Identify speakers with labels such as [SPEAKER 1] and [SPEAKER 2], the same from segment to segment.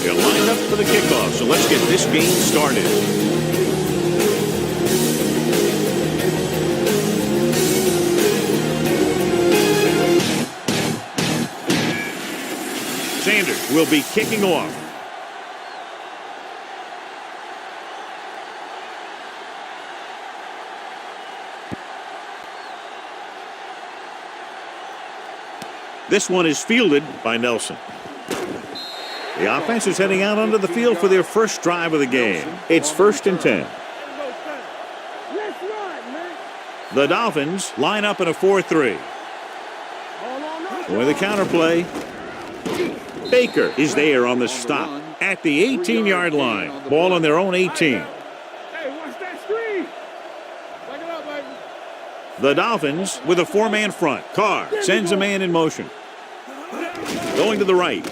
[SPEAKER 1] They're lined up for the kickoff, so let's get this game started. Sanders will be kicking off. This one is fielded by Nelson. The offense is heading out onto the field for their first drive of the game. It's 1st and 10. The Dolphins line up in a 4-3. With a counterplay, Baker is there on the stop at the 18-yard line. Ball on their own 18. The Dolphins with a 4-man front. Carr sends a man in motion. Going to the right.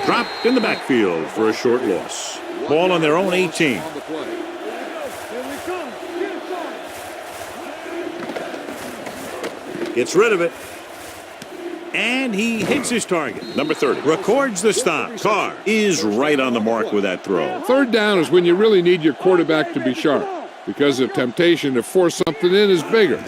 [SPEAKER 1] Dropped in the backfield for a short loss. Ball on their own 18. Gets rid of it. And he hits his target. Number 30 records the stop. Carr is right on the mark with that throw.
[SPEAKER 2] 3rd down is when you really need your quarterback to be sharp, because the temptation to force something in is bigger.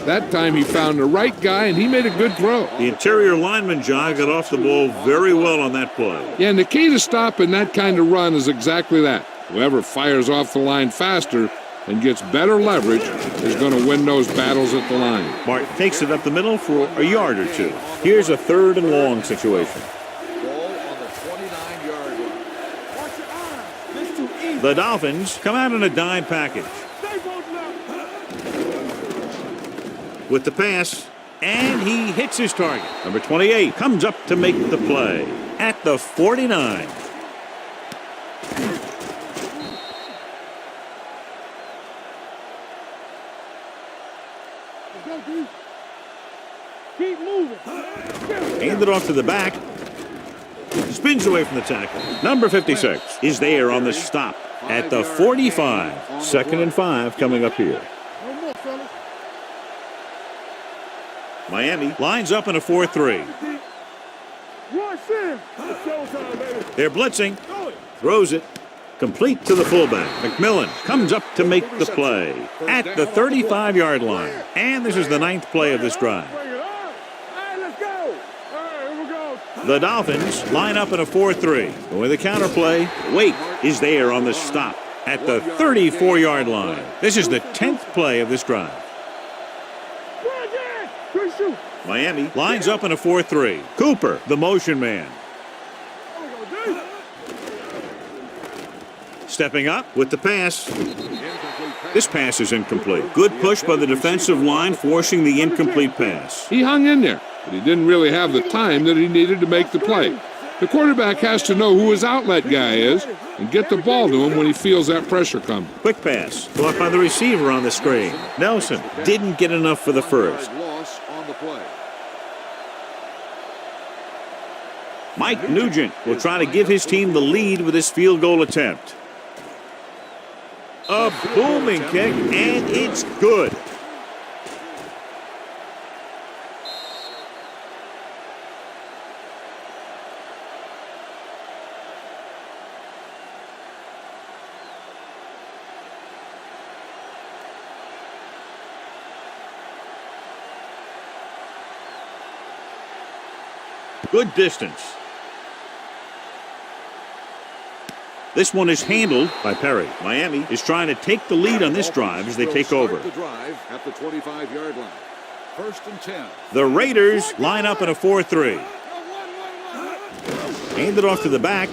[SPEAKER 2] That time he found the right guy, and he made a good throw.
[SPEAKER 1] The interior lineman, John, got off the ball very well on that play.
[SPEAKER 2] Yeah, and the key to stopping that kind of run is exactly that. Whoever fires off the line faster and gets better leverage is going to win those battles at the line.
[SPEAKER 1] Martin takes it up the middle for a yard or two. Here's a 3rd and long situation.
[SPEAKER 3] Ball on the 29-yard line.
[SPEAKER 1] The Dolphins come out in a dime package. With the pass, and he hits his target. Number 28 comes up to make the play at the 49.
[SPEAKER 4] Keep moving.
[SPEAKER 1] Handed off to the back. Spins away from the tackle. Number 56 is there on the stop at the 45. 2nd and 5 coming up here. Miami lines up in a 4-3. They're blitzing. Throws it. Complete to the fullback. McMillan comes up to make the play at the 35-yard line. And this is the 9th play of this drive. The Dolphins line up in a 4-3. With a counterplay, Wake is there on the stop at the 34-yard line. This is the 10th play of this drive. Miami lines up in a 4-3. Cooper, the motion man. Stepping up with the pass. This pass is incomplete. Good push by the defensive line, forcing the incomplete pass.
[SPEAKER 2] He hung in there, but he didn't really have the time that he needed to make the play. The quarterback has to know who his outlet guy is and get the ball to him when he feels that pressure coming.
[SPEAKER 1] Quick pass, caught by the receiver on the screen. Nelson didn't get enough for the first. Mike Nugent will try to give his team the lead with his field goal attempt. A booming kick, and it's good. Good distance. This one is handled by Perry. Miami is trying to take the lead on this drive as they take over.
[SPEAKER 3] The drive at the 25-yard line. 1st and 10.
[SPEAKER 1] The Raiders line up in a 4-3. Handed off to the back.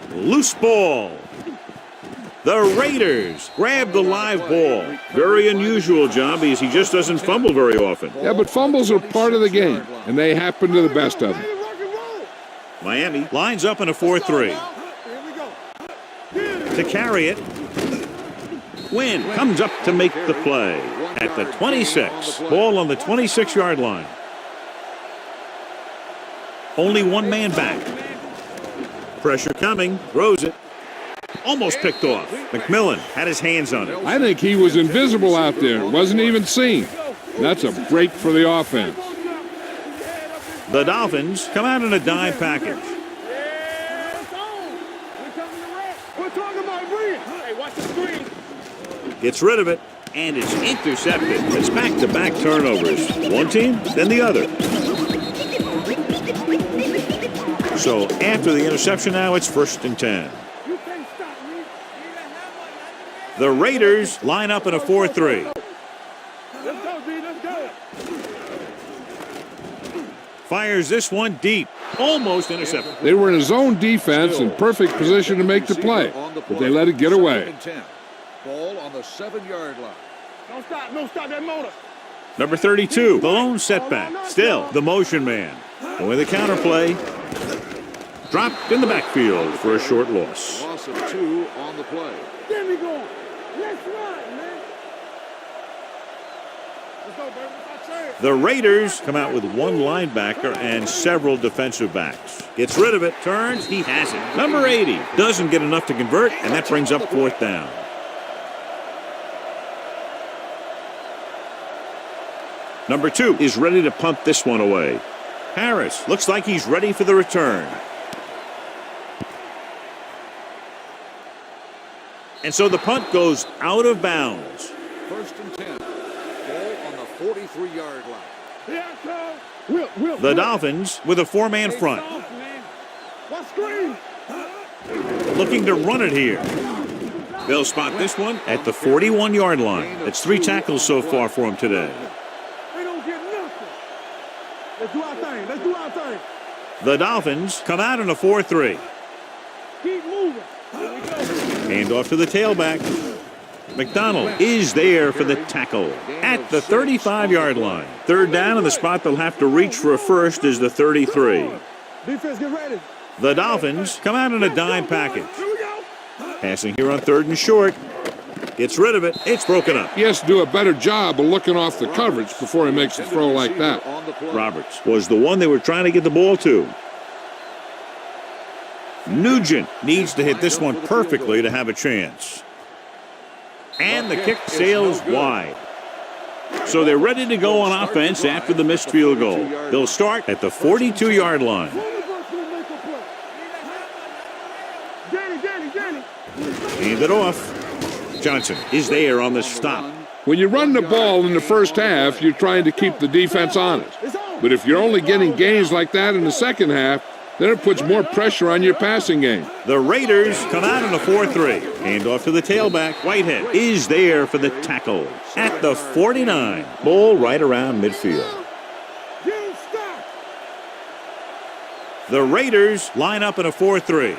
[SPEAKER 1] Loose ball. The Raiders grab the live ball. Very unusual job because he just doesn't fumble very often.
[SPEAKER 2] Yeah, but fumbles are part of the game, and they happen to the best of them.
[SPEAKER 1] Miami lines up in a 4-3. To carry it. Wynn comes up to make the play at the 26. Ball on the 26-yard line. Only one man back. Pressure coming. Throws it. Almost picked off. McMillan had his hands on it.
[SPEAKER 2] I think he was invisible out there. Wasn't even seen. That's a break for the offense.
[SPEAKER 1] The Dolphins come out in a dime package. Gets rid of it, and it's intercepted. It's back-to-back turnovers. One team, then the other. So after the interception now, it's 1st and 10. The Raiders line up in a 4-3. Fires this one deep. Almost intercepted.
[SPEAKER 2] They were in a zone defense in perfect position to make the play, but they let it get away.
[SPEAKER 3] Ball on the 7-yard line.
[SPEAKER 4] Don't stop that motor.
[SPEAKER 1] Number 32, the lone setback. Still the motion man. And with a counterplay, dropped in the backfield for a short loss.
[SPEAKER 3] Loss of 2 on the play.
[SPEAKER 4] There we go. Let's run, man. Let's go, baby.
[SPEAKER 1] The Raiders come out with one linebacker and several defensive backs. Gets rid of it, turns, he has it. Number 80 doesn't get enough to convert, and that brings up 4th down. Number 2 is ready to punt this one away. Harris looks like he's ready for the return. And so the punt goes out of bounds.
[SPEAKER 3] 1st and 10. Ball on the 43-yard line.
[SPEAKER 1] The Dolphins with a 4-man front. Looking to run it here. They'll spot this one at the 41-yard line. That's 3 tackles so far for him today.
[SPEAKER 4] They don't get nothing. Let's do our thing. Let's do our thing.
[SPEAKER 1] The Dolphins come out in a 4-3.
[SPEAKER 4] Keep moving. Here we go.
[SPEAKER 1] Hand off to the tailback. McDonald is there for the tackle at the 35-yard line. 3rd down, and the spot they'll have to reach for a first is the 33.
[SPEAKER 4] Defense, get ready.
[SPEAKER 1] The Dolphins come out in a dime package.
[SPEAKER 4] Here we go.
[SPEAKER 1] Passing here on 3rd and short. Gets rid of it. It's broken up.
[SPEAKER 2] He has to do a better job of looking off the coverage before he makes a throw like that.
[SPEAKER 1] Roberts was the one they were trying to get the ball to. Nugent needs to hit this one perfectly to have a chance. And the kick sails wide. So they're ready to go on offense after the missed field goal. They'll start at the 42-yard line. Hand it off. Johnson is there on the stop.
[SPEAKER 2] When you run the ball in the first half, you're trying to keep the defense honest. But if you're only getting gains like that in the second half, then it puts more pressure on your passing game.
[SPEAKER 1] The Raiders come out in a 4-3. Hand off to the tailback. Whitehead is there for the tackle at the 49. Ball right around midfield. The Raiders line up in a 4-3.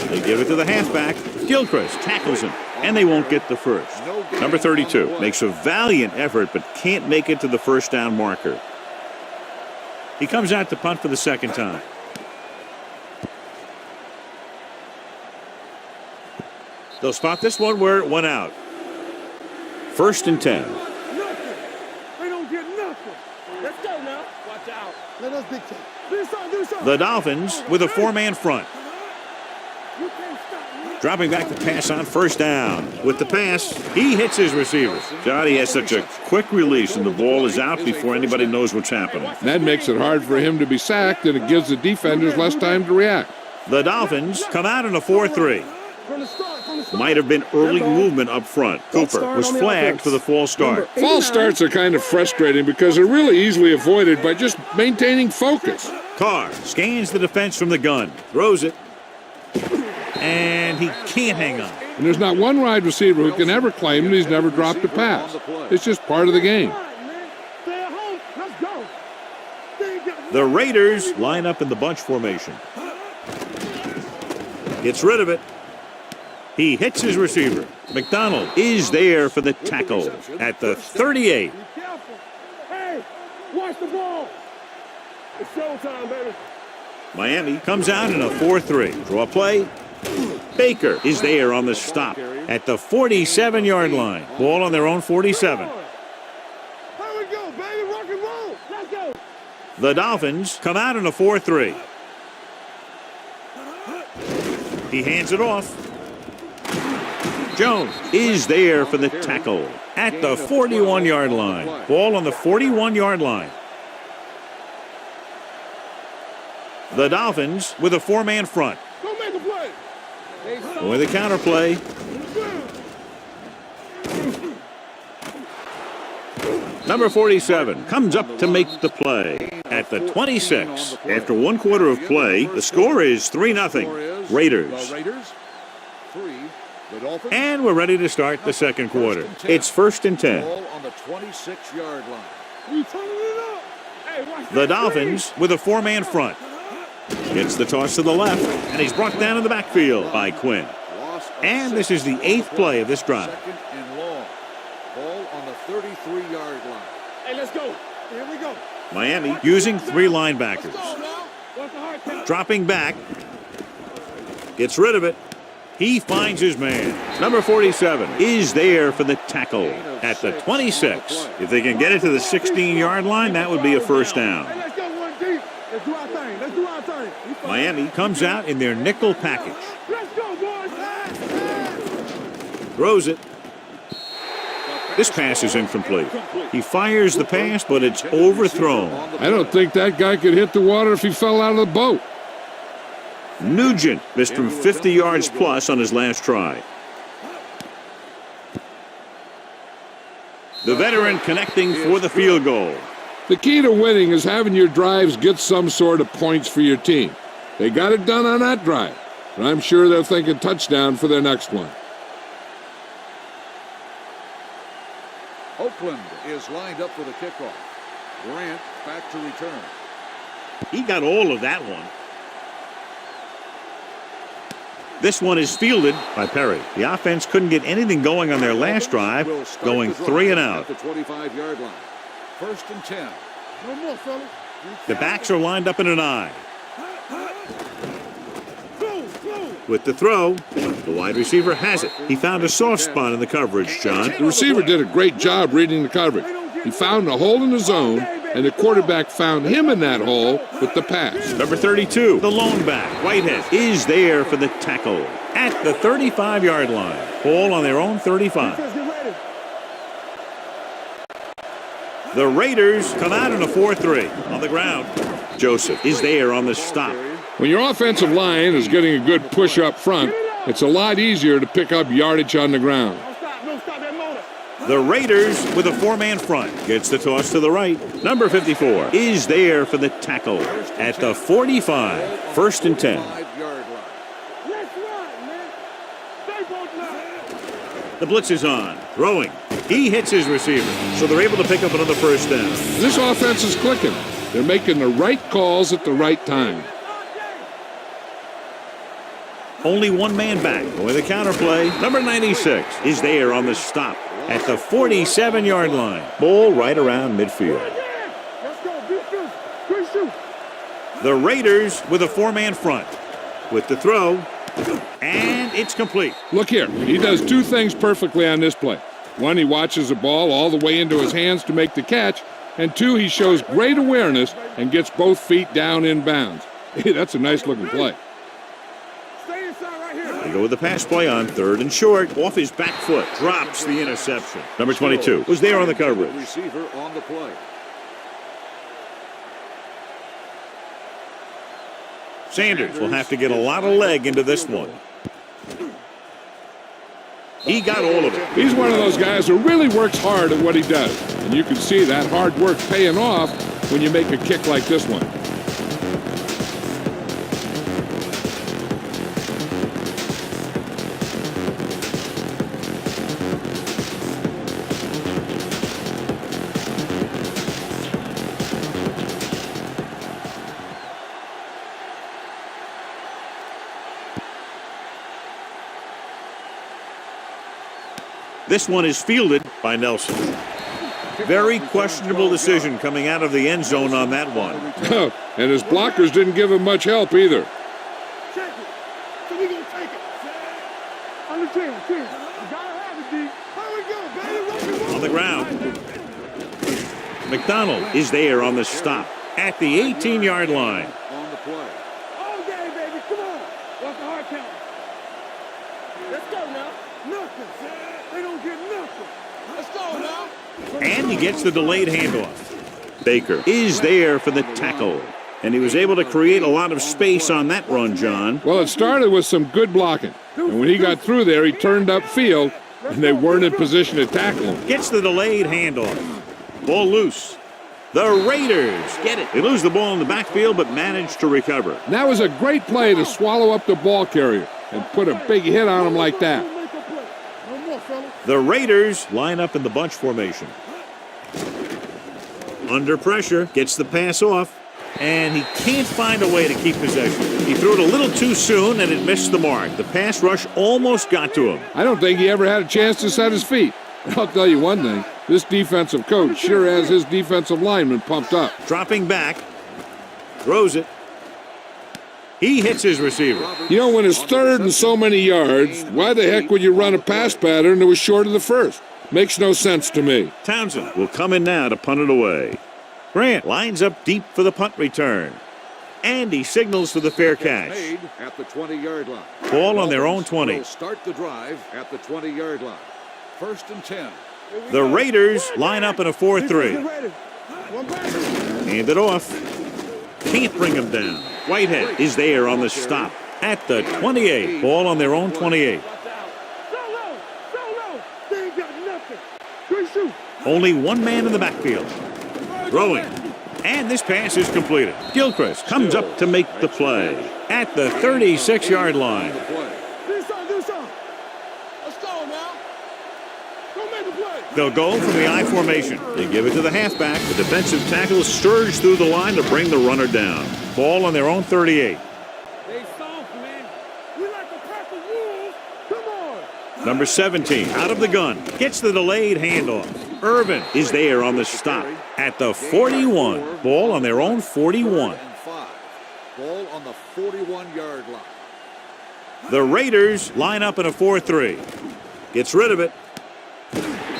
[SPEAKER 1] They give it to the halfback. Gilchrist tackles him, and they won't get the first. Number 32 makes a valiant effort but can't make it to the 1st down marker. He comes out to punt for the 2nd time. They'll spot this one where it went out. 1st and 10.
[SPEAKER 4] Nothing. They don't get nothing. Let's go now. Watch out. Let us dictate. Do something.
[SPEAKER 1] The Dolphins with a 4-man front.
[SPEAKER 4] You can't stop me.
[SPEAKER 1] Dropping back the pass on 1st down. With the pass, he hits his receiver. Johnny has such a quick release, and the ball is out before anybody knows what's happening.
[SPEAKER 2] That makes it hard for him to be sacked, and it gives the defenders less time to react.
[SPEAKER 1] The Dolphins come out in a 4-3.
[SPEAKER 4] From the start.
[SPEAKER 1] Might have been early movement up front. Cooper was flagged for the false start.
[SPEAKER 2] False starts are kind of frustrating because they're really easily avoided by just maintaining focus.
[SPEAKER 1] Carr scans the defense from the gun, throws it, and he can't hang on.
[SPEAKER 2] And there's not one wide receiver who can ever claim that he's never dropped a pass. It's just part of the game.
[SPEAKER 4] Stay at home. Let's go.
[SPEAKER 1] The Raiders line up in the bunch formation. Gets rid of it. He hits his receiver. McDonald is there for the tackle at the 38.
[SPEAKER 4] Be careful. Hey, watch the ball. It's showtime, baby.
[SPEAKER 1] Miami comes out in a 4-3. Draw play. Baker is there on the stop at the 47-yard line. Ball on their own 47.
[SPEAKER 4] Here we go, baby. Rock and roll. Let's go.
[SPEAKER 1] The Dolphins come out in a 4-3. He hands it off. Jones is there for the tackle at the 41-yard line. Ball on the 41-yard line. The Dolphins with a 4-man front.
[SPEAKER 4] Go make a play.
[SPEAKER 1] With a counter play. Number 47 comes up to make the play at the 26. After one quarter of play, the score is 3-0. Raiders. And we're ready to start the second quarter. It's 1st and 10.
[SPEAKER 3] On the 26-yard line.
[SPEAKER 1] The Dolphins with a 4-man front. Gets the toss to the left, and he's brought down in the backfield by Quinn. And this is the 8th play of this drive.
[SPEAKER 3] Second and long. Ball on the 33-yard line.
[SPEAKER 4] Hey, let's go. Here we go.
[SPEAKER 1] Miami using 3 linebackers. Dropping back. Gets rid of it. He finds his man. Number 47 is there for the tackle at the 26. If they can get it to the 16-yard line, that would be a first down.
[SPEAKER 4] Hey, let's go one deep. Let's do our thing. Let's do our thing.
[SPEAKER 1] Miami comes out in their nickel package.
[SPEAKER 4] Let's go, boys.
[SPEAKER 1] Throws it. This pass is incomplete. He fires the pass, but it's overthrown.
[SPEAKER 2] I don't think that guy could hit the water if he fell out of the boat.
[SPEAKER 1] Nugent missed from 50 yards plus on his last try. The veteran connecting for the field goal.
[SPEAKER 2] The key to winning is having your drives get some sort of points for your team. They got it done on that drive, but I'm sure they're thinking touchdown for their next one.
[SPEAKER 3] Oakland is lined up for the kickoff. Grant back to return.
[SPEAKER 1] He got all of that one. This one is fielded by Perry. The offense couldn't get anything going on their last drive, going 3 and out.
[SPEAKER 3] At the 25-yard line. 1st and 10.
[SPEAKER 4] No more, fellas.
[SPEAKER 1] The backs are lined up in an eye. With the throw, the wide receiver has it. He found a soft spot in the coverage, John.
[SPEAKER 2] The receiver did a great job reading the coverage. He found a hole in the zone, and the quarterback found him in that hole with the pass.
[SPEAKER 1] Number 32, the lone back, Whitehead, is there for the tackle at the 35-yard line. Ball on their own 35. The Raiders come out in a 4-3 on the ground. Joseph is there on the stop.
[SPEAKER 2] When your offensive line is getting a good push up front, it's a lot easier to pick up yardage on the ground.
[SPEAKER 1] The Raiders with a 4-man front gets the toss to the right. Number 54 is there for the tackle at the 45. 1st and 10. The blitz is on. Throwing. He hits his receiver, so they're able to pick up another first down.
[SPEAKER 2] This offense is clicking. They're making the right calls at the right time.
[SPEAKER 1] Only one man back with a counter play. Number 96 is there on the stop at the 47-yard line. Ball right around midfield. The Raiders with a 4-man front. With the throw, and it's complete.
[SPEAKER 2] Look here. He does 2 things perfectly on this play. 1, he watches the ball all the way into his hands to make the catch. And 2, he shows great awareness and gets both feet down in bounds. Hey, that's a nice-looking play.
[SPEAKER 1] They go with the pass play on 3rd and short. Off his back foot. Drops the interception. Number 22 was there on the coverage.
[SPEAKER 3] Receiver on the play.
[SPEAKER 1] Sanders will have to get a lot of leg into this one. He got all of it.
[SPEAKER 2] He's one of those guys who really works hard at what he does. And you can see that hard work paying off when you make a kick like this one.
[SPEAKER 1] This one is fielded by Nelson. Very questionable decision coming out of the end zone on that one.
[SPEAKER 2] And his blockers didn't give him much help either.
[SPEAKER 4] Check it. So we gonna take it. On the 10. You gotta have it, D. Here we go, baby.
[SPEAKER 1] On the ground. McDonald is there on the stop at the 18-yard line.
[SPEAKER 3] On the play.
[SPEAKER 4] All day, baby. Come on. What's the hard count? Let's go now. Nothing. They don't get nothing. Let's go now.
[SPEAKER 1] And he gets the delayed handoff. Baker is there for the tackle And he was able to create a lot of space on that run, John.
[SPEAKER 2] Well, it started with some good blocking. And when he got through there, he turned upfield, and they weren't in position to tackle him.
[SPEAKER 1] Gets the delayed handoff. Ball loose. The Raiders get it. They lose the ball in the backfield, but manage to recover.
[SPEAKER 2] And that was a great play to swallow up the ball carrier and put a big hit on him like that.
[SPEAKER 1] The Raiders line up in the bunch formation. Under pressure, gets the pass off, and he can't find a way to keep possession. He threw it a little too soon, and it missed the mark. The pass rush almost got to him.
[SPEAKER 2] I don't think he ever had a chance to set his feet. I'll tell you one thing, this defensive coach sure has his defensive lineman pumped up.
[SPEAKER 1] Dropping back, throws it. He hits his receiver.
[SPEAKER 2] You know, when it's third and so many yards, why the heck would you run a pass pattern that was short of the first? Makes no sense to me.
[SPEAKER 1] Townsend will come in now to punt it away. Grant lines up deep for the punt return. And he signals for the fair catch.
[SPEAKER 3] Made at the 20-yard line.
[SPEAKER 1] Ball on their own 20.
[SPEAKER 3] Will start the drive at the 20-yard line. 1st and 10.
[SPEAKER 1] The Raiders line up in a 4-3. Hand it off. Can't bring him down. Whitehead is there on the stop at the 28. Ball on their own 28. Only one man in the backfield. Throwing. And this pass is completed. Gilchrist comes up to make the play at the 36-yard line. They'll go from the I formation. They give it to the halfback. The defensive tackle surge through the line to bring the runner down. Ball on their own 38.
[SPEAKER 4] They soft, man. We like to pack the rules. Come on.
[SPEAKER 1] Number 17 out of the gun. Gets the delayed handoff. Irvin is there on the stop at the 41. Ball on their own 41.
[SPEAKER 3] Ball on the 41-yard line.
[SPEAKER 1] The Raiders line up in a 4-3. Gets rid of it.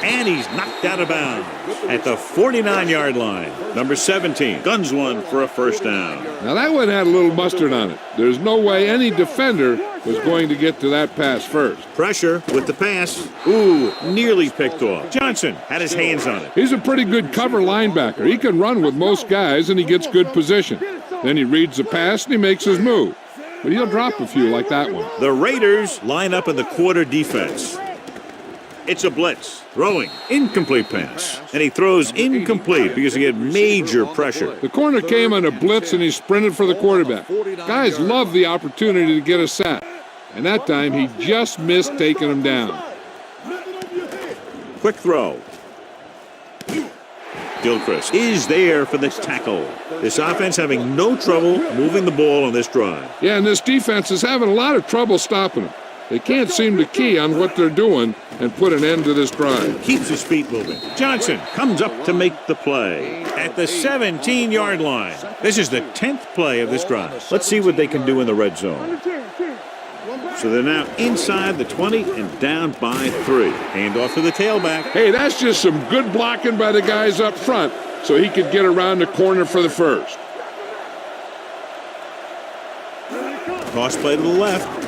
[SPEAKER 1] And he's knocked out of bounds at the 49-yard line. Number 17 guns one for a first down.
[SPEAKER 2] Now that one had a little mustard on it. There's no way any defender was going to get to that pass first.
[SPEAKER 1] Pressure with the pass. Ooh, nearly picked off. Johnson had his hands on it.
[SPEAKER 2] He's a pretty good cover linebacker. He can run with most guys, and he gets good position. Then he reads the pass, and he makes his move. But he'll drop a few like that one.
[SPEAKER 1] The Raiders line up in the quarter defense. It's a blitz. Throwing. Incomplete pass. And he throws incomplete because he had major pressure.
[SPEAKER 2] The corner came on a blitz, and he sprinted for the quarterback. Guys love the opportunity to get a sack. And that time, he just missed taking him down.
[SPEAKER 1] Quick throw. Gilchrist is there for the tackle. This offense having no trouble moving the ball on this drive.
[SPEAKER 2] Yeah, and this defense is having a lot of trouble stopping him. They can't seem to key on what they're doing and put an end to this drive.
[SPEAKER 1] Keeps his feet moving. Johnson comes up to make the play at the 17-yard line. This is the 10th play of this drive. Let's see what they can do in the red zone. So they're now inside the 20 and down by 3. Hand off to the tailback.
[SPEAKER 2] Hey, that's just some good blocking by the guys up front so he could get around the corner for the first.
[SPEAKER 1] Cross play to the left.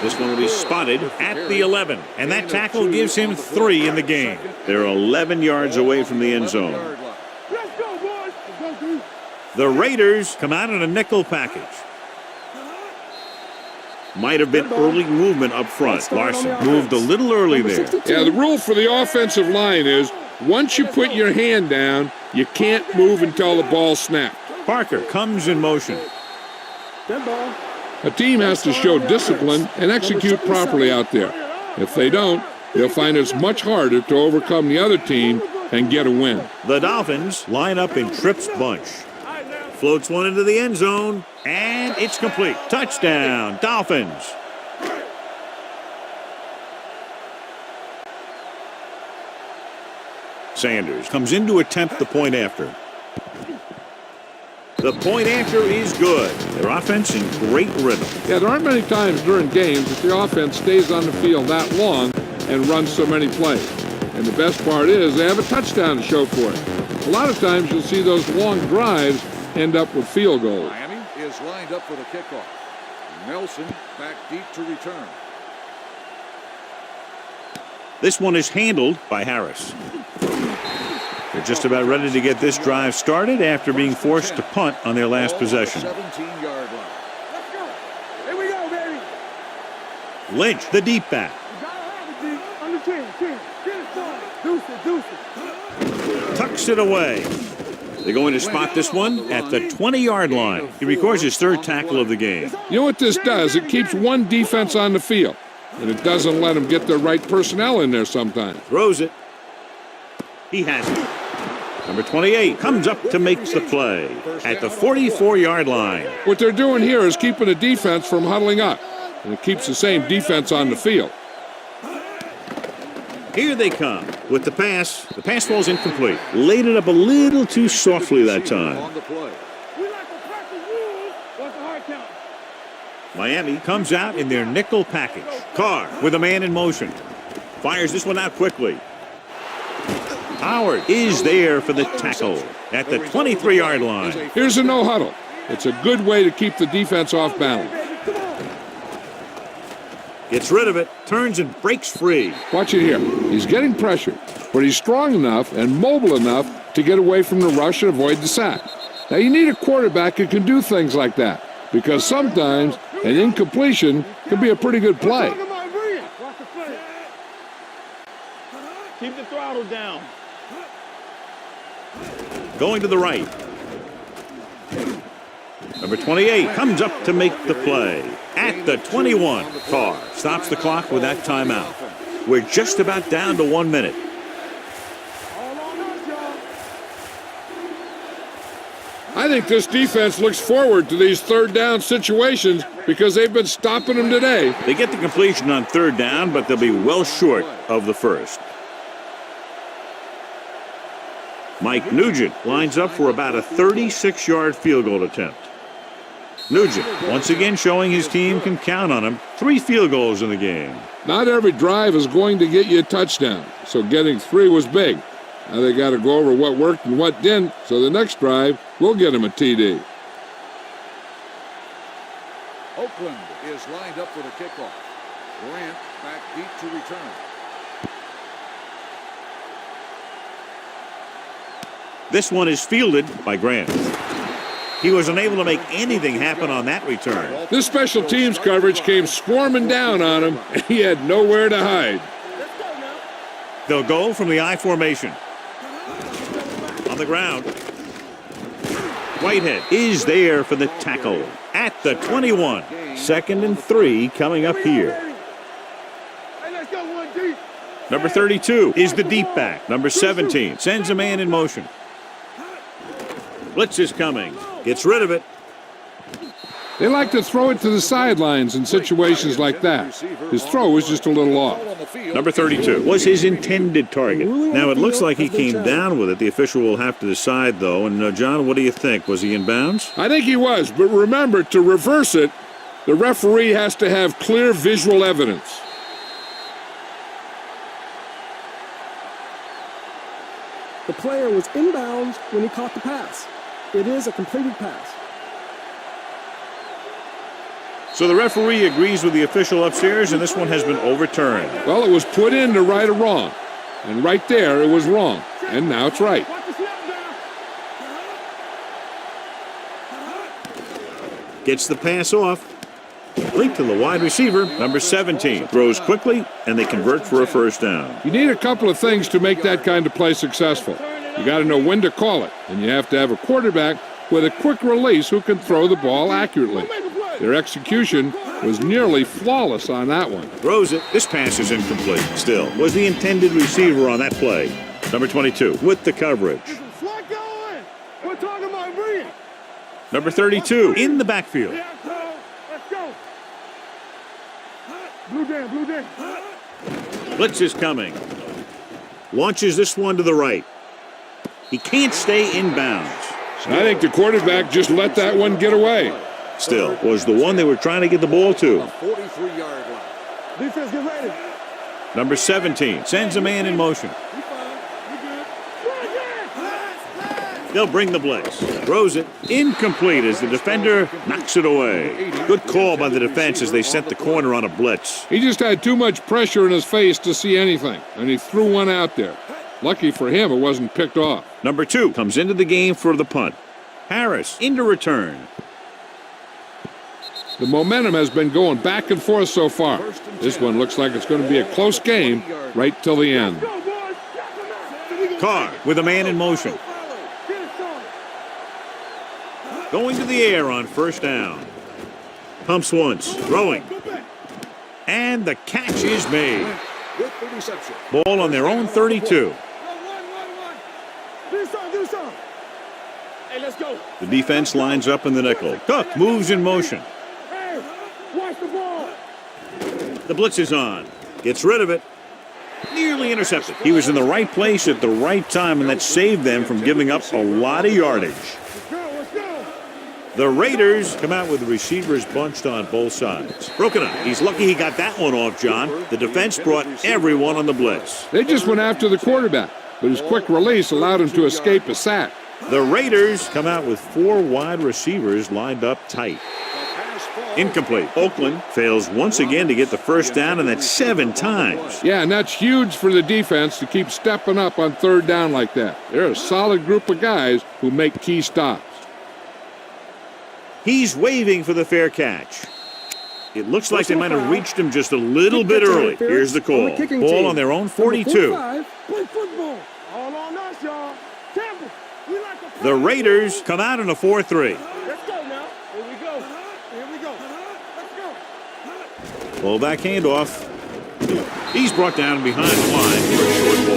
[SPEAKER 1] This one will be spotted at the 11. And that tackle gives him 3 in the game. They're 11 yards away from the end zone.
[SPEAKER 4] Let's go, boys.
[SPEAKER 1] The Raiders come out in a nickel package. Might have been early movement up front. Larson moved a little early there.
[SPEAKER 2] Yeah, the rule for the offensive line is once you put your hand down, you can't move until the ball snaps.
[SPEAKER 1] Parker comes in motion.
[SPEAKER 2] A team has to show discipline and execute properly out there. If they don't, they'll find it's much harder to overcome the other team and get a win.
[SPEAKER 1] The Dolphins line up in Tripp's bunch. Floats one into the end zone, and it's complete. Touchdown, Dolphins. Sanders comes in to attempt the point after. The point after is good. Their offense in great rhythm.
[SPEAKER 2] Yeah, there aren't many times during games that the offense stays on the field that long and runs so many plays. And the best part is they have a touchdown to show for it. A lot of times you'll see those long drives end up with field goals.
[SPEAKER 3] Miami is lined up for the kickoff. Nelson back deep to return.
[SPEAKER 1] This one is handled by Harris. They're just about ready to get this drive started after being forced to punt on their last possession.
[SPEAKER 3] 17-yard line.
[SPEAKER 4] Let's go. Here we go, baby.
[SPEAKER 1] Lynch, the deep back.
[SPEAKER 4] You gotta have it, D. Under 10. Get it started. Deuce it.
[SPEAKER 1] Tucks it away. They're going to spot this one at the 20-yard line. He records his third tackle of the game.
[SPEAKER 2] You know what this does? It keeps one defense on the field, and it doesn't let them get the right personnel in there sometimes.
[SPEAKER 1] Throws it. He has it. Number 28 comes up to make the play at the 44-yard line.
[SPEAKER 2] What they're doing here is keeping the defense from huddling up, and it keeps the same defense on the field.
[SPEAKER 1] Here they come with the pass. The pass falls incomplete. Laid it up a little too softly that time.
[SPEAKER 3] On the play.
[SPEAKER 4] We like to practice rules. What's the hard count?
[SPEAKER 1] Miami comes out in their nickel package. Carr with a man in motion. Fires this one out quickly. Howard is there for the tackle at the 23-yard line.
[SPEAKER 2] Here's a no huddle. It's a good way to keep the defense off balance.
[SPEAKER 1] Gets rid of it, turns and breaks free.
[SPEAKER 2] Watch it here. He's getting pressured, but he's strong enough and mobile enough to get away from the rush and avoid the sack. Now, you need a quarterback who can do things like that, because sometimes an incompletion can be a pretty good play.
[SPEAKER 4] Watch the play. Keep the throttle down.
[SPEAKER 1] Going to the right. Number 28 comes up to make the play at the 21. Carr stops the clock with that timeout. We're just about down to 1 minute.
[SPEAKER 2] I think this defense looks forward to these third down situations because they've been stopping them today.
[SPEAKER 1] They get the completion on third down, but they'll be well short of the first. Mike Nugent lines up for about a 36-yard field goal attempt. Nugent once again showing his team can count on him. 3 field goals in the game.
[SPEAKER 2] Not every drive is going to get you a touchdown, so getting 3 was big. Now they got to go over what worked and what didn't, so the next drive will get him a TD.
[SPEAKER 3] Oakland is lined up for the kickoff. Grant back deep to return.
[SPEAKER 1] This one is fielded by Grant. He was unable to make anything happen on that return.
[SPEAKER 2] This special teams coverage came swarming down on him, and he had nowhere to hide.
[SPEAKER 1] They'll go from the I formation. On the ground. Whitehead is there for the tackle at the 21. 2nd and 3 coming up here.
[SPEAKER 4] Hey, let's go one deep.
[SPEAKER 1] Number 32 is the deep back. Number 17 sends a man in motion. Blitz is coming. Gets rid of it.
[SPEAKER 2] They like to throw it to the sidelines in situations like that. His throw was just a little off.
[SPEAKER 1] Number 32 was his intended target. Now, it looks like he came down with it. The official will have to decide, though. And, John, what do you think? Was he in bounds?
[SPEAKER 2] I think he was, but remember, to reverse it, the referee has to have clear visual evidence.
[SPEAKER 5] The player was inbounds when he caught the pass. It is a completed pass.
[SPEAKER 1] So the referee agrees with the official upstairs, and this one has been overturned.
[SPEAKER 2] Well, it was put in to right a wrong. And right there, it was wrong. And now it's right.
[SPEAKER 4] Watch the snap down.
[SPEAKER 1] Gets the pass off. Complete to the wide receiver, number 17. Throws quickly, and they convert for a first down.
[SPEAKER 2] You need a couple of things to make that kind of play successful. You got to know when to call it, and you have to have a quarterback with a quick release who can throw the ball accurately. Their execution was nearly flawless on that one.
[SPEAKER 1] Throws it. This pass is incomplete. Still, was the intended receiver on that play. Number 22 with the coverage.
[SPEAKER 4] Slot going. We're talking about Brian.
[SPEAKER 1] Number 32 in the backfield.
[SPEAKER 4] Let's go. Blue Dan.
[SPEAKER 1] Blitz is coming. Launches this one to the right. He can't stay in bounds.
[SPEAKER 2] I think the quarterback just let that one get away.
[SPEAKER 1] Still, was the one they were trying to get the ball to.
[SPEAKER 3] 43-yard line.
[SPEAKER 4] Defense, get ready.
[SPEAKER 1] Number 17 sends a man in motion.
[SPEAKER 4] You fine. You good.
[SPEAKER 1] They'll bring the blitz. Throws it. Incomplete as the defender knocks it away. Good call by the defense as they sent the corner on a blitz.
[SPEAKER 2] He just had too much pressure in his face to see anything, and he threw one out there. Lucky for him, it wasn't picked off.
[SPEAKER 1] Number 2 comes into the game for the punt. Harris into return.
[SPEAKER 2] The momentum has been going back and forth so far. This one looks like it's going to be a close game right till the end.
[SPEAKER 1] Carr with a man in motion. Going to the air on first down. Pumps once, throwing. And the catch is made.
[SPEAKER 3] With the reception.
[SPEAKER 1] Ball on their own 32.
[SPEAKER 4] Do something. Hey, let's go.
[SPEAKER 1] The defense lines up in the nickel. Cook moves in motion.
[SPEAKER 4] Hey, watch the ball.
[SPEAKER 1] The blitz is on. Gets rid of it. Nearly intercepted. He was in the right place at the right time, and that saved them from giving up a lot of yardage.
[SPEAKER 4] Let's go.
[SPEAKER 1] The Raiders come out with the receivers bunched on both sides. Broken up. He's lucky he got that one off, John. The defense brought everyone on the blitz.
[SPEAKER 2] They just went after the quarterback, but his quick release allowed him to escape a sack.
[SPEAKER 1] The Raiders come out with 4 wide receivers lined up tight. Incomplete. Oakland fails once again to get the first down, and that's 7 times.
[SPEAKER 2] Yeah, and that's huge for the defense to keep stepping up on third down like that. They're a solid group of guys who make key stops.
[SPEAKER 1] He's waving for the fair catch. It looks like they might have reached him just a little bit early. Here's the call. Ball on their own 42.
[SPEAKER 4] Play football. All on us, y'all. Campbell, we like a
[SPEAKER 1] The Raiders come out in a 4-3.
[SPEAKER 4] Let's go now. Here we go. Let's go.
[SPEAKER 1] Fullback handoff. He's brought down behind the line for a short ball.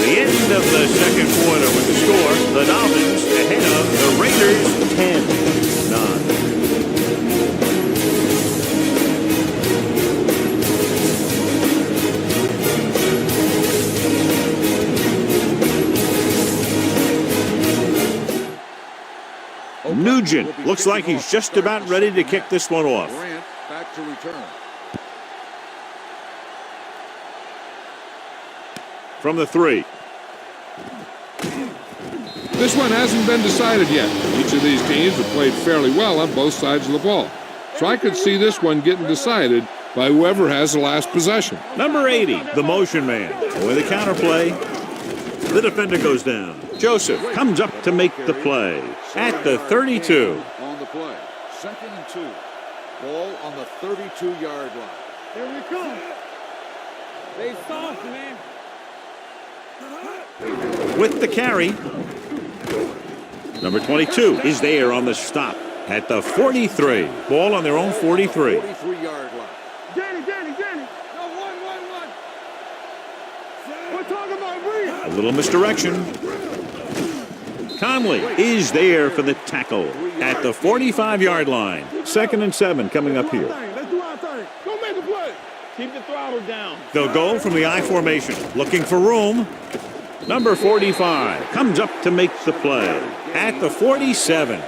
[SPEAKER 1] The end of the second quarter with the score. The Dolphins ahead of the Raiders 10-9. Nugent looks like he's just about ready to kick this one off.
[SPEAKER 3] Grant back to return.
[SPEAKER 1] From the 3.
[SPEAKER 2] This one hasn't been decided yet. Each of these teams have played fairly well on both sides of the ball. So I could see this one getting decided by whoever has the last possession.
[SPEAKER 1] Number 80, the motion man. With a counterplay, the defender goes down. Joseph comes up to make the play at the 32.
[SPEAKER 3] On the play. 2nd and 2. Ball on the 32-yard line.
[SPEAKER 4] Here we come. They soft, man.
[SPEAKER 1] With the carry, number 22 is there on the stop at the 43. Ball on their own 43.
[SPEAKER 3] 43-yard line.
[SPEAKER 4] Danny. No, one. We're talking about read.
[SPEAKER 1] A little misdirection. Conley is there for the tackle at the 45-yard line. 2nd and 7 coming up here.
[SPEAKER 4] Let's do our thing. Go make a play. Keep the throttle down.
[SPEAKER 1] They'll go from the I formation, looking for room. Number 45 comes up to make the play at the 47.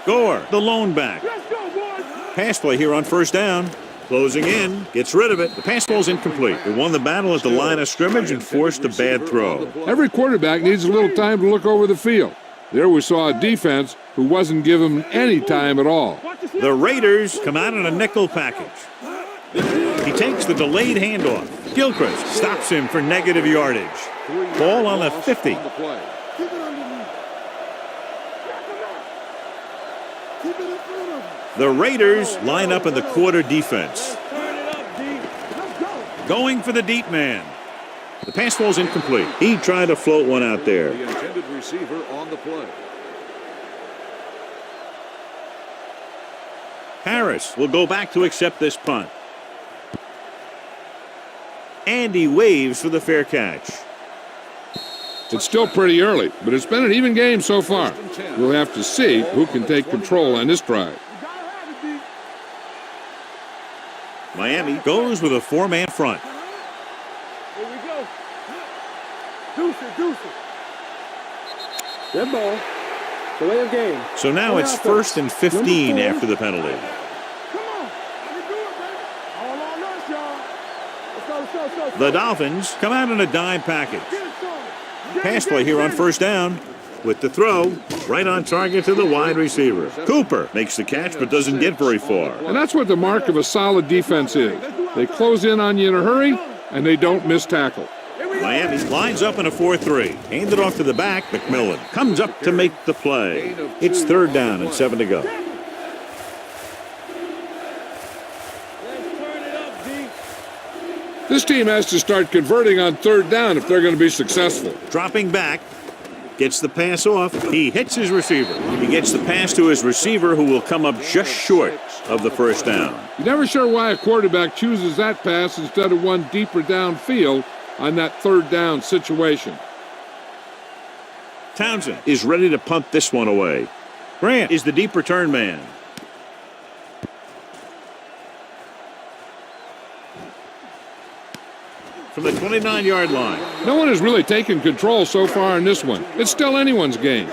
[SPEAKER 1] Gore, the lone back.
[SPEAKER 4] Let's go, boys.
[SPEAKER 1] Pass play here on first down. Closing in, gets rid of it. The pass ball's incomplete. They won the battle at the line of scrimmage and forced a bad throw.
[SPEAKER 2] Every quarterback needs a little time to look over the field. There we saw a defense who wasn't given any time at all.
[SPEAKER 1] The Raiders come out in a nickel package. He takes the delayed handoff. Gilchrist stops him for negative yardage. Ball on the 50.
[SPEAKER 3] On the play.
[SPEAKER 4] Keep it underneath. Keep it in front of him.
[SPEAKER 1] The Raiders line up in the quarter defense.
[SPEAKER 4] Turn it up, D. Let's go.
[SPEAKER 1] Going for the deep man. The pass ball's incomplete. He tried to float one out there.
[SPEAKER 3] The intended receiver on the play.
[SPEAKER 1] Harris will go back to accept this punt. And he waves for the fair catch.
[SPEAKER 2] It's still pretty early, but it's been an even game so far. We'll have to see who can take control on this drive.
[SPEAKER 4] You gotta have it, D.
[SPEAKER 1] Miami goes with a 4-man front.
[SPEAKER 4] Here we go. Deuce it.
[SPEAKER 5] Red ball. Delay of game.
[SPEAKER 1] So now it's 1st and 15 after the penalty.
[SPEAKER 4] Come on. We do it, baby. All on us, y'all. Let's go.
[SPEAKER 1] The Dolphins come out in a dime package.
[SPEAKER 4] Get it started.
[SPEAKER 1] Pass play here on first down. With the throw, right on target to the wide receiver. Cooper makes the catch but doesn't get very far.
[SPEAKER 2] And that's what the mark of a solid defense is. They close in on you in a hurry, and they don't miss tackle.
[SPEAKER 1] Miami lines up in a 4-3. Hand it off to the back. McMillan comes up to make the play. It's 3rd down and 7 to go.
[SPEAKER 2] This team has to start converting on 3rd down if they're going to be successful.
[SPEAKER 1] Dropping back. Gets the pass off. He hits his receiver. He gets the pass to his receiver, who will come up just short of the 1st down.
[SPEAKER 2] You're never sure why a quarterback chooses that pass instead of one deeper downfield on that 3rd down situation.
[SPEAKER 1] Townsend is ready to punt this one away. Grant is the deep return man. From the 29-yard line.
[SPEAKER 2] No one has really taken control so far in this one. It's still anyone's game.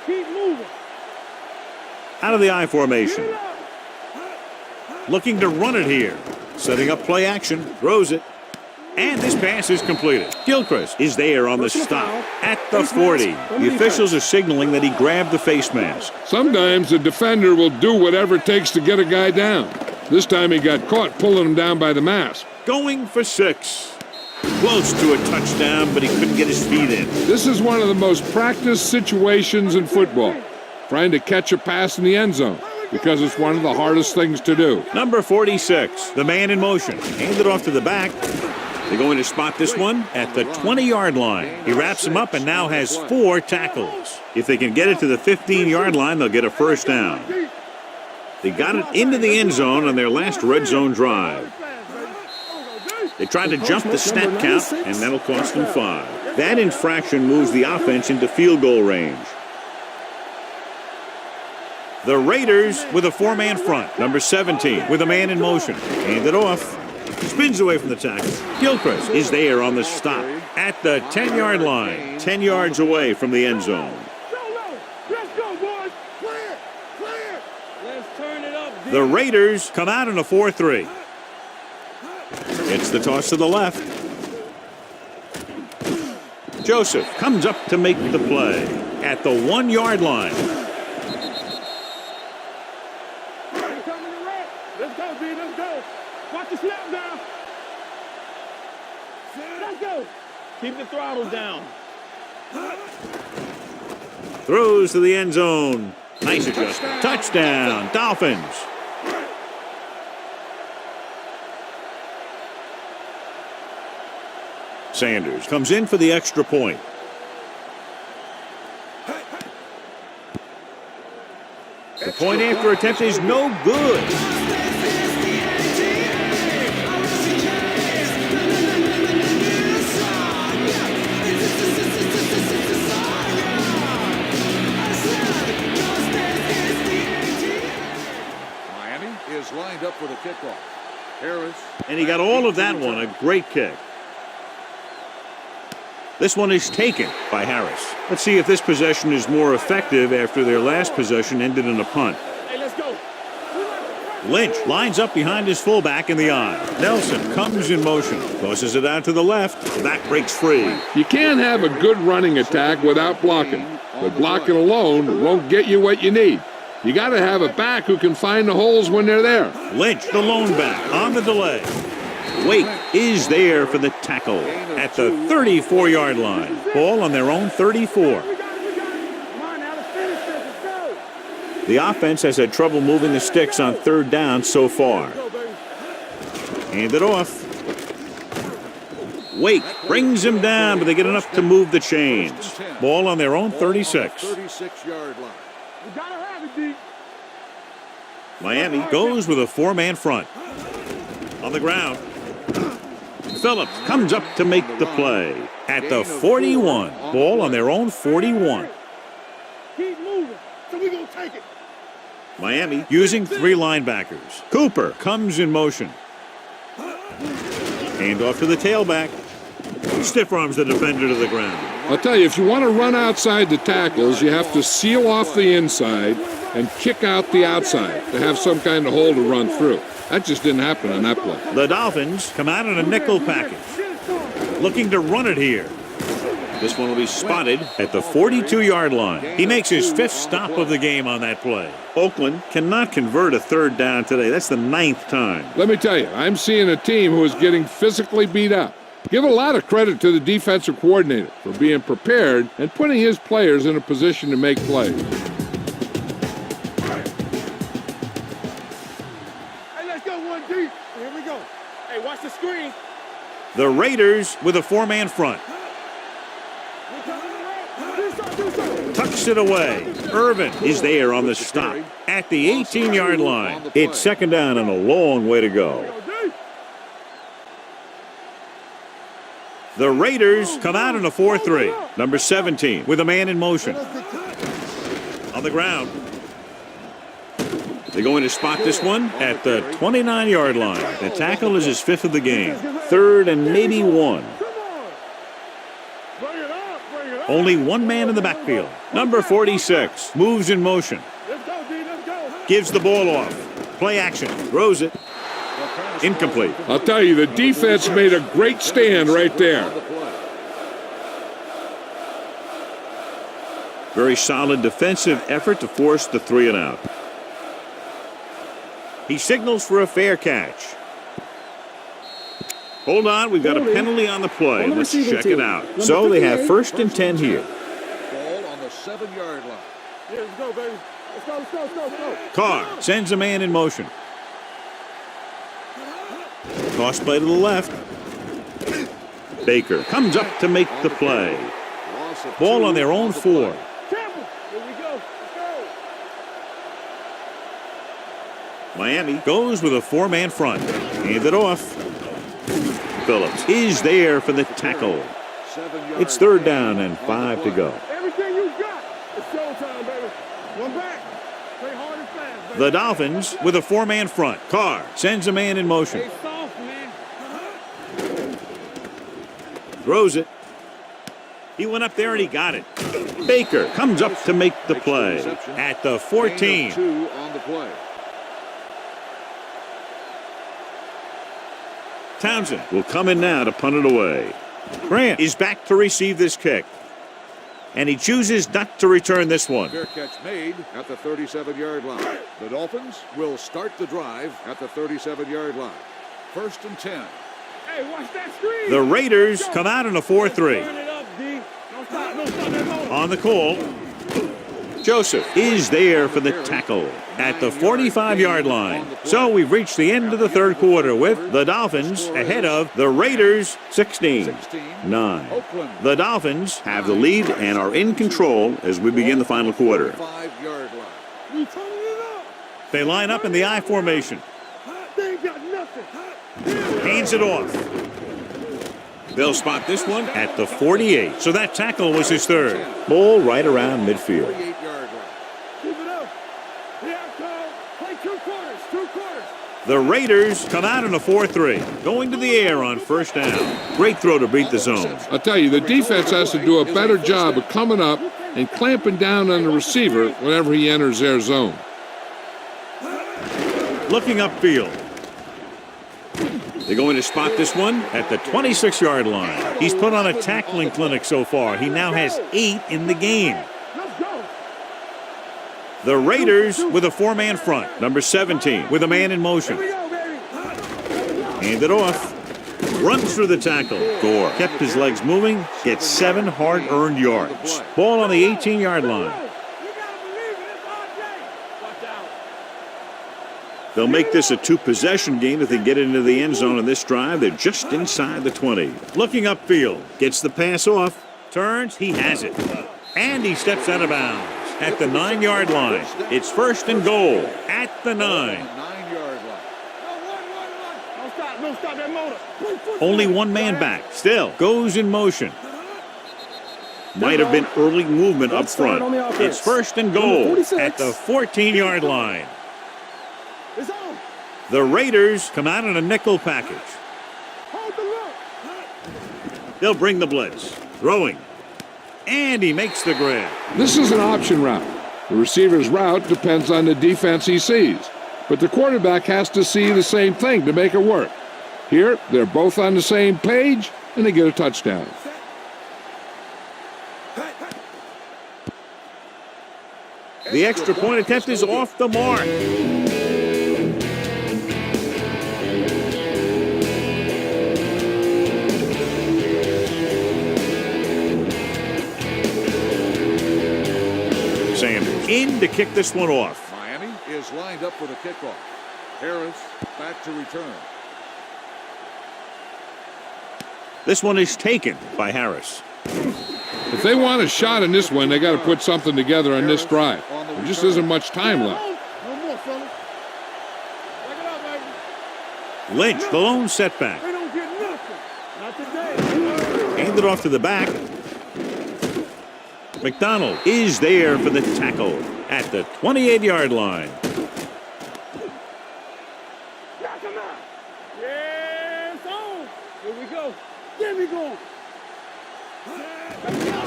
[SPEAKER 4] Keep moving.
[SPEAKER 1] Out of the I formation. Looking to run it here. Setting up play action. Throws it. And this pass is completed. Gilchrist is there on the stop at the 40. The officials are signaling that he grabbed the face mask.
[SPEAKER 2] Sometimes the defender will do whatever it takes to get a guy down. This time he got caught pulling him down by the mask.
[SPEAKER 1] Going for 6. Close to a touchdown, but he couldn't get his feet in.
[SPEAKER 2] This is one of the most practiced situations in football. Trying to catch a pass in the end zone, because it's one of the hardest things to do.
[SPEAKER 1] Number 46, the man in motion. Hand it off to the back. They're going to spot this one at the 20-yard line. He wraps him up and now has 4 tackles. If they can get it to the 15-yard line, they'll get a 1st down. They got it into the end zone on their last red zone drive. They tried to jump the snap count, and that'll cost them 5. That infraction moves the offense into field goal range. The Raiders with a 4-man front. Number 17 with a man in motion. Hand it off. Spins away from the tackle. Gilchrist is there on the stop at the 10-yard line. 10 yards away from the end zone.
[SPEAKER 4] Let's go, boys. Clear. Clear. Let's turn it up.
[SPEAKER 1] The Raiders come out in a 4-3. It's the toss to the left. Joseph comes up to make the play at the 1-yard line.
[SPEAKER 4] Let's go, B. Let's go. Watch the snap down. Let's go. Keep the throttle down.
[SPEAKER 1] Throws to the end zone. Nice adjustment. Touchdown, Dolphins. Sanders comes in for the extra point. The point after attempt is no good.
[SPEAKER 3] Miami is lined up for the kickoff. Harris.
[SPEAKER 1] And he got all of that one. A great kick. This one is taken by Harris. Let's see if this possession is more effective after their last possession ended in a punt.
[SPEAKER 4] Hey, let's go.
[SPEAKER 1] Lynch lines up behind his fullback in the I. Nelson comes in motion. Tosses it out to the left. The back breaks free.
[SPEAKER 2] You can't have a good running attack without blocking. But blocking alone won't get you what you need. You got to have a back who can find the holes when they're there.
[SPEAKER 1] Lynch, the lone back, on the delay. Wake is there for the tackle at the 34-yard line. Ball on their own 34. The offense has had trouble moving the sticks on 3rd down so far. Hand it off. Wake brings him down, but they get enough to move the chains. Ball on their own 36.
[SPEAKER 3] 36-yard line.
[SPEAKER 4] We gotta have it, D.
[SPEAKER 1] Miami goes with a 4-man front. On the ground. Phillips comes up to make the play at the 41. Ball on their own 41.
[SPEAKER 4] Keep moving. So we gonna take it.
[SPEAKER 1] Miami using 3 linebackers. Cooper comes in motion. Hand off to the tailback. Stiff arms the defender to the ground.
[SPEAKER 2] I'll tell you, if you want to run outside the tackles, you have to seal off the inside and kick out the outside to have some kind of hole to run through. That just didn't happen on that play.
[SPEAKER 1] The Dolphins come out in a nickel package. Looking to run it here. This one will be spotted at the 42-yard line. He makes his 5th stop of the game on that play. Oakland cannot convert a 3rd down today. That's the 9th time.
[SPEAKER 2] Let me tell you, I'm seeing a team who is getting physically beat up. Give a lot of credit to the defensive coordinator for being prepared and putting his players in a position to make plays.
[SPEAKER 4] Hey, let's go one deep. Here we go. Hey, watch the screen.
[SPEAKER 1] The Raiders with a 4-man front. Tucks it away. Irvin is there on the stop at the 18-yard line. It's 2nd down and a long way to go. The Raiders come out in a 4-3. Number 17 with a man in motion. On the ground. They're going to spot this one at the 29-yard line. The tackle is his 5th of the game. 3rd and maybe 1. Only one man in the backfield. Number 46 moves in motion. Gives the ball off. Play action. Throws it. Incomplete.
[SPEAKER 2] I'll tell you, the defense made a great stand right there.
[SPEAKER 1] Very solid defensive effort to force the 3 and out. He signals for a fair catch. Hold on, we've got a penalty on the play. Let's check it out. So they have 1st and 10 here.
[SPEAKER 3] Ball on the 7-yard line.
[SPEAKER 4] Yeah, let's go, baby. Let's go.
[SPEAKER 1] Carr sends a man in motion. Toss play to the left. Baker comes up to make the play. Ball on their own 4.
[SPEAKER 4] Here we go. Let's go.
[SPEAKER 1] Miami goes with a 4-man front. Hand it off. Phillips is there for the tackle. It's 3rd down and 5 to go.
[SPEAKER 4] Everything you got. It's showtime, baby. One back. Play hard and fast, baby.
[SPEAKER 1] The Dolphins with a 4-man front. Carr sends a man in motion.
[SPEAKER 4] Stay soft, man.
[SPEAKER 1] Throws it. He went up there and he got it. Baker comes up to make the play at the 14.
[SPEAKER 3] 2 on the play.
[SPEAKER 1] Townsend will come in now to punt it away. Grant is back to receive this kick. And he chooses not to return this one.
[SPEAKER 3] Fair catch made at the 37-yard line. The Dolphins will start the drive at the 37-yard line. 1st and 10.
[SPEAKER 4] Hey, watch that screen.
[SPEAKER 1] The Raiders come out in a 4-3.
[SPEAKER 4] Turn it up, D. Don't stop that motor.
[SPEAKER 1] On the call, Joseph is there for the tackle at the 45-yard line. So we've reached the end of the 3rd quarter with the Dolphins ahead of the Raiders 16-9. The Dolphins have the lead and are in control as we begin the final quarter.
[SPEAKER 3] 5-yard line.
[SPEAKER 4] We turning it up.
[SPEAKER 1] They line up in the I formation.
[SPEAKER 4] They ain't got nothing.
[SPEAKER 1] Hands it off. They'll spot this one at the 48. So that tackle was his 3rd. Ball right around midfield.
[SPEAKER 3] 38-yard line.
[SPEAKER 4] Keep it up. Yeah, Carl. Play 2 quarters. 2 quarters.
[SPEAKER 1] The Raiders come out in a 4-3. Going to the air on 1st down. Great throw to beat the zone.
[SPEAKER 2] I'll tell you, the defense has to do a better job of coming up and clamping down on the receiver whenever he enters their zone.
[SPEAKER 1] Looking upfield. They're going to spot this one at the 26-yard line. He's put on a tackling clinic so far. He now has 8 in the game.
[SPEAKER 4] Let's go.
[SPEAKER 1] The Raiders with a 4-man front. Number 17 with a man in motion.
[SPEAKER 4] Here we go, baby.
[SPEAKER 1] Hand it off. Runs through the tackle. Gore kept his legs moving. Gets 7 hard-earned yards. Ball on the 18-yard line.
[SPEAKER 4] You gotta believe it. It's RJ. Watch out.
[SPEAKER 1] They'll make this a 2-possession game if they get into the end zone in this drive. They're just inside the 20. Looking upfield. Gets the pass off. Turns. He has it. And he steps out of bounds at the 9-yard line. It's 1st and goal at the 9.
[SPEAKER 3] 9-yard line.
[SPEAKER 4] Don't stop that motor.
[SPEAKER 1] Only one man back. Still goes in motion. Might have been early movement up front. It's 1st and goal at the 14-yard line.
[SPEAKER 4] It's on.
[SPEAKER 1] The Raiders come out in a nickel package.
[SPEAKER 4] Hold the look.
[SPEAKER 1] They'll bring the blitz. Throwing. And he makes the grab.
[SPEAKER 2] This is an option route. The receiver's route depends on the defense he sees, but the quarterback has to see the same thing to make it work. Here, they're both on the same page, and they get a touchdown.
[SPEAKER 1] The extra point attempt is off the mark. Sanders in to kick this one off.
[SPEAKER 3] Miami is lined up for the kickoff. Harris back to return.
[SPEAKER 1] This one is taken by Harris.
[SPEAKER 2] If they want a shot in this one, they got to put something together on this drive. There just isn't much time left.
[SPEAKER 4] No more, fellas. Back it up, baby.
[SPEAKER 1] Lynch, the lone setback.
[SPEAKER 4] They don't get nothing. Not today.
[SPEAKER 1] Handed off to the back. McDonald is there for the tackle at the 28-yard line.
[SPEAKER 4] Knock him out. Yeah, it's on. Here we go. Get me going.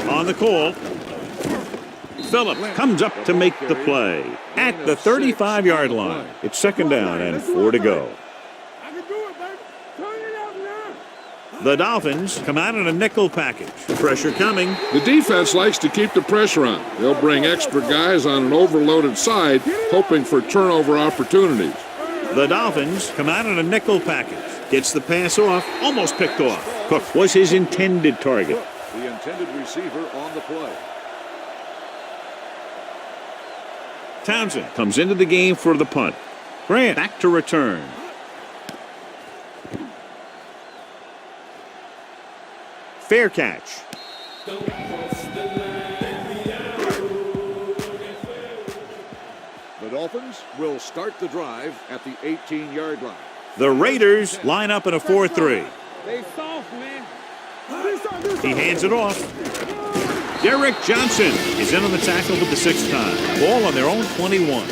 [SPEAKER 1] On the call, Phillips comes up to make the play at the 35-yard line. It's second down and 4 to go.
[SPEAKER 4] I can do it, baby. Turn it out now.
[SPEAKER 1] The Dolphins come out in a nickel package. Pressure coming.
[SPEAKER 2] The defense likes to keep the pressure on. They'll bring extra guys on an overloaded side, hoping for turnover opportunities.
[SPEAKER 1] The Dolphins come out in a nickel package. Gets the pass off, almost picked off. Cook was his intended target.
[SPEAKER 3] The intended receiver on the play.
[SPEAKER 1] Townsend comes into the game for the punt. Grant back to return. Fair catch.
[SPEAKER 3] The Dolphins will start the drive at the 18-yard line.
[SPEAKER 1] The Raiders line up in a 4-3.
[SPEAKER 4] They soft, man.
[SPEAKER 1] He hands it off. Derek Johnson is in on the tackle for the 6th time. Ball on their own 21.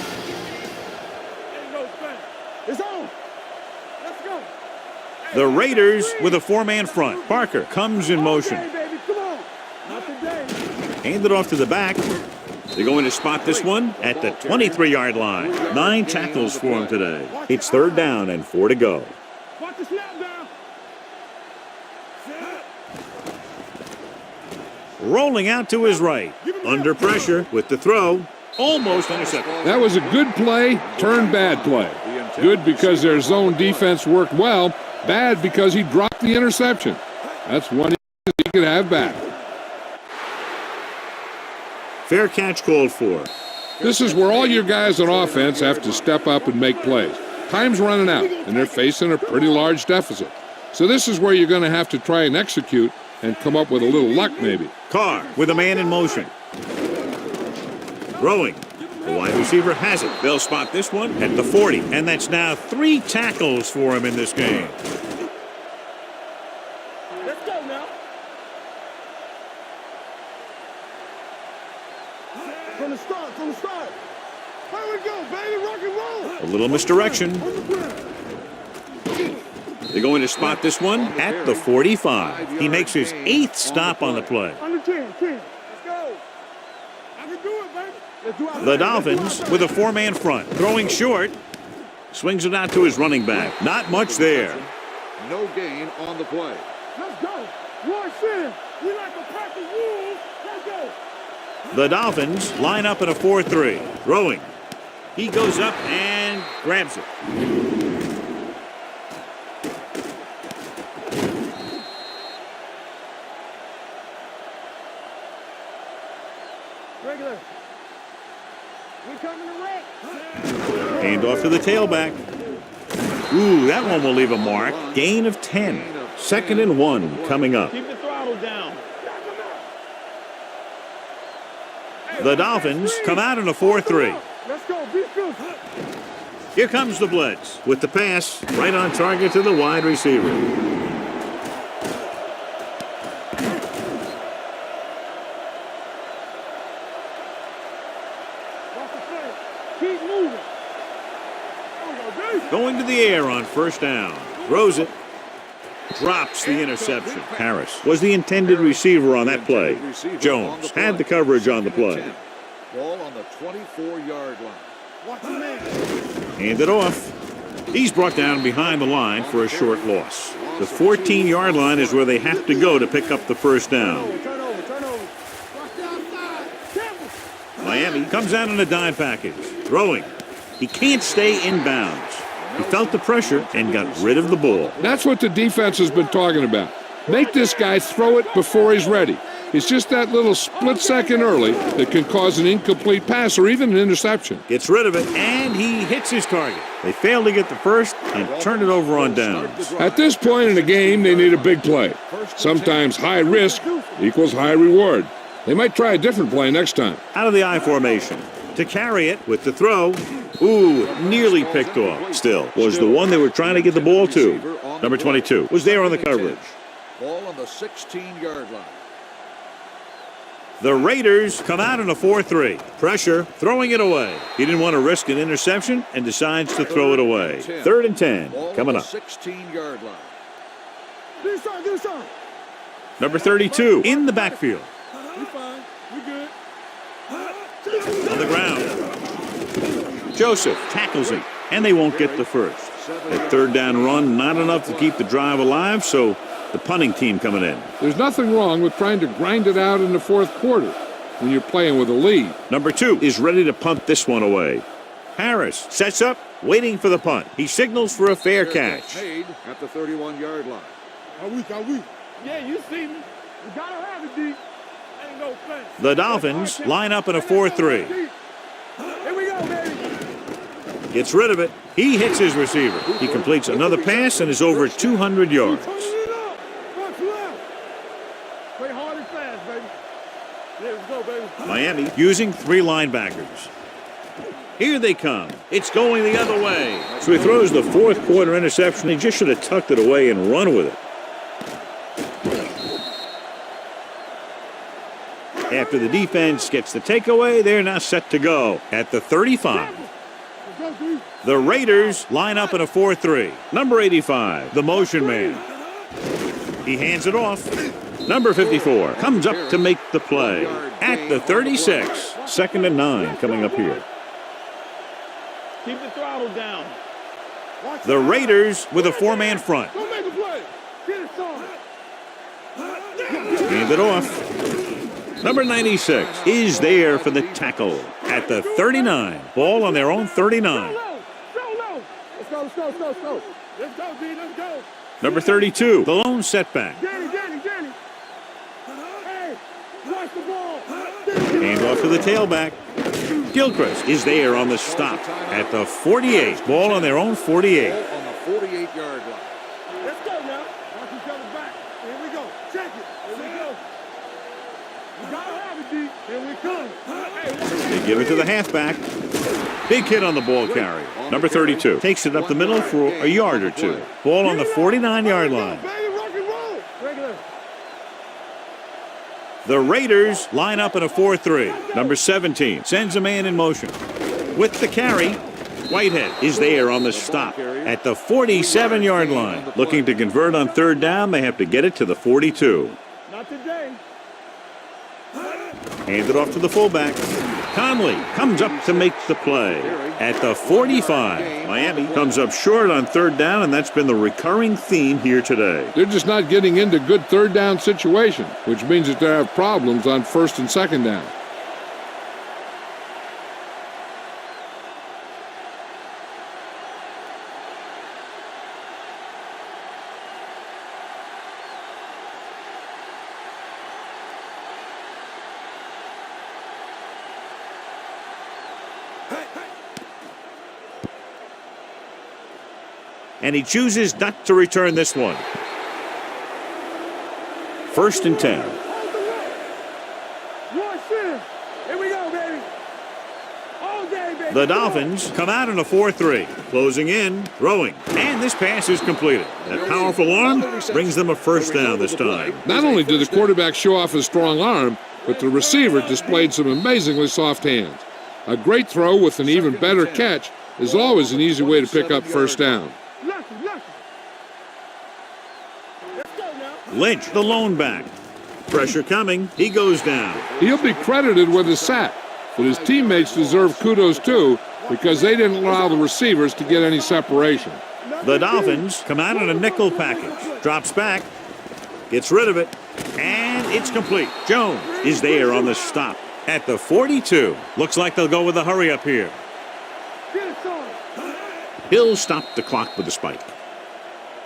[SPEAKER 4] It's on. Let's go.
[SPEAKER 1] The Raiders with a 4-man front. Parker comes in motion.
[SPEAKER 4] Okay, baby, come on. Not today.
[SPEAKER 1] Handed off to the back. They're going to spot this one at the 23-yard line. 9 tackles for him today. It's third down and 4 to go.
[SPEAKER 4] Watch the snap down.
[SPEAKER 1] Rolling out to his right. Under pressure with the throw. Almost intercepted.
[SPEAKER 2] That was a good play, turned bad play. Good because their zone defense worked well. Bad because he dropped the interception. That's one he could have back.
[SPEAKER 1] Fair catch called for.
[SPEAKER 2] This is where all your guys on offense have to step up and make plays. Time's running out, and they're facing a pretty large deficit. So this is where you're going to have to try and execute and come up with a little luck maybe.
[SPEAKER 1] Carr with a man in motion. Throwing. The wide receiver has it. They'll spot this one at the 40, and that's now 3 tackles for him in this game.
[SPEAKER 4] Let's go now. From the start, from the start. Here we go, baby, rock and roll.
[SPEAKER 1] A little misdirection. They're going to spot this one at the 45. He makes his 8th stop on the play.
[SPEAKER 4] Under 10. Let's go. I can do it, baby. Let's do it.
[SPEAKER 1] The Dolphins with a 4-man front. Throwing short. Swings it out to his running back. Not much there.
[SPEAKER 3] No gain on the play.
[SPEAKER 4] Let's go. Roy Sin. We like a pack of wolves. Let's go.
[SPEAKER 1] The Dolphins line up in a 4-3. Throwing. He goes up and grabs it.
[SPEAKER 4] Regular. We coming to wreck.
[SPEAKER 1] Hand off to the tailback. Ooh, that one will leave a mark. Gain of 10. 2nd and 1 coming up.
[SPEAKER 4] Keep the throttle down.
[SPEAKER 1] The Dolphins come out in a 4-3.
[SPEAKER 4] Let's go. Be good.
[SPEAKER 1] Here comes the blitz with the pass right on target to the wide receiver.
[SPEAKER 4] Keep moving.
[SPEAKER 1] Going to the air on 1st down. Throws it. Drops the interception. Harris was the intended receiver on that play. Jones had the coverage on the play.
[SPEAKER 3] Ball on the 24-yard line.
[SPEAKER 4] Watch the man.
[SPEAKER 1] Hand it off. He's brought down behind the line for a short loss. The 14-yard line is where they have to go to pick up the 1st down.
[SPEAKER 4] Turn over. Watch the outside. Careful.
[SPEAKER 1] Miami comes out in a dime package. Throwing. He can't stay in bounds. He felt the pressure and got rid of the ball.
[SPEAKER 2] That's what the defense has been talking about. Make this guy throw it before he's ready. It's just that little split second early that can cause an incomplete pass or even an interception.
[SPEAKER 1] Gets rid of it, and he hits his target. They fail to get the first and turn it over on downs.
[SPEAKER 2] At this point in the game, they need a big play. Sometimes high risk equals high reward. They might try a different play next time.
[SPEAKER 1] Out of the I formation. To carry it with the throw. Ooh, nearly picked off. Still, was the one they were trying to get the ball to. Number 22 was there on the coverage.
[SPEAKER 3] Ball on the 16-yard line.
[SPEAKER 1] The Raiders come out in a 4-3. Pressure, throwing it away. He didn't want to risk an interception and decides to throw it away. 3rd and 10 coming up.
[SPEAKER 3] 16-yard line.
[SPEAKER 4] Do something.
[SPEAKER 1] Number 32 in the backfield.
[SPEAKER 4] We fine. We good.
[SPEAKER 1] On the ground. Joseph tackles him, and they won't get the first. That 3rd down run, not enough to keep the drive alive, so the punting team coming in.
[SPEAKER 2] There's nothing wrong with trying to grind it out in the fourth quarter when you're playing with a lead.
[SPEAKER 1] Number 2 is ready to punt this one away. Harris sets up, waiting for the punt. He signals for a fair catch.
[SPEAKER 3] Made at the 31-yard line.
[SPEAKER 4] Are we? Yeah, you see me. We gotta have it, D. Ain't no fence.
[SPEAKER 1] The Dolphins line up in a 4-3.
[SPEAKER 4] Here we go, baby.
[SPEAKER 1] Gets rid of it. He hits his receiver. He completes another pass and is over 200 yards.
[SPEAKER 4] Turn it up. Watch left. Play hard and fast, baby. Yeah, let's go, baby.
[SPEAKER 1] Miami using 3 linebackers. Here they come. It's going the other way. So he throws the 4th quarter interception. He just should have tucked it away and run with it. After the defense gets the takeaway, they're now set to go at the 35. The Raiders line up in a 4-3. Number 85, the motion man. He hands it off. Number 54 comes up to make the play at the 36. 2nd and 9 coming up here.
[SPEAKER 4] Keep the throttle down.
[SPEAKER 1] The Raiders with a 4-man front.
[SPEAKER 4] Don't make a play. Get it started.
[SPEAKER 1] Hand it off. Number 96 is there for the tackle at the 39. Ball on their own 39.
[SPEAKER 4] Let's go. Let's go, D. Let's go.
[SPEAKER 1] Number 32, the lone setback.
[SPEAKER 4] Danny. Hey, watch the ball.
[SPEAKER 1] Hand off to the tailback. Gilchrist is there on the stop at the 48. Ball on their own 48.
[SPEAKER 3] Ball on the 48-yard line.
[SPEAKER 4] Let's go now. Watch each other back. Here we go. Check it. Here we go. We gotta have it, D. Here we come. Hey,
[SPEAKER 1] They give it to the halfback. Big hit on the ball carrier. Number 32 takes it up the middle for a yard or two. Ball on the 49-yard line.
[SPEAKER 4] baby, rock and roll. Regular.
[SPEAKER 1] The Raiders line up in a 4-3. Number 17 sends a man in motion. With the carry, Whitehead is there on the stop at the 47-yard line. Looking to convert on 3rd down, they have to get it to the 42.
[SPEAKER 4] Not today.
[SPEAKER 1] Hand it off to the fullback. Conley comes up to make the play at the 45. Miami comes up short on 3rd down, and that's been the recurring theme here today.
[SPEAKER 2] They're just not getting into good 3rd down situations, which means that they have problems on 1st and 2nd down.
[SPEAKER 1] And he chooses not to return this one. 1st and 10.
[SPEAKER 4] Here we go, baby. All day, baby.
[SPEAKER 1] The Dolphins come out in a 4-3. Closing in, throwing. And this pass is completed. That powerful arm brings them a 1st down this time.
[SPEAKER 2] Not only did the quarterback show off his strong arm, but the receiver displayed some amazingly soft hands. A great throw with an even better catch is always an easy way to pick up 1st down.
[SPEAKER 1] Lynch, the lone back. Pressure coming. He goes down.
[SPEAKER 2] He'll be credited with his sack, but his teammates deserve kudos too because they didn't allow the receivers to get any separation.
[SPEAKER 1] The Dolphins come out in a nickel package. Drops back. Gets rid of it. And it's complete. Jones is there on the stop At the 42. Looks like they'll go with a hurry up here.
[SPEAKER 4] Get it, son.
[SPEAKER 1] He'll stop the clock with a spike.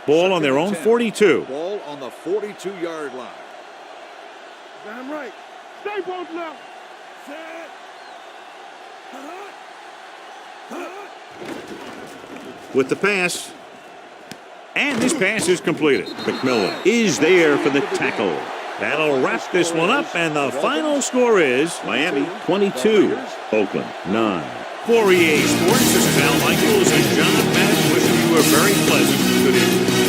[SPEAKER 1] Ball on their own 42.
[SPEAKER 3] Ball on the 42-yard line.
[SPEAKER 4] Damn right. Stay both now. Set.
[SPEAKER 1] With the pass. And this pass is completed. McMillan is there for the tackle. That'll wrap this one up, and the final score is Miami 22, Oakland 9. For EA Sports, this is Al Michaels and John Madden wishing you a very pleasant good evening.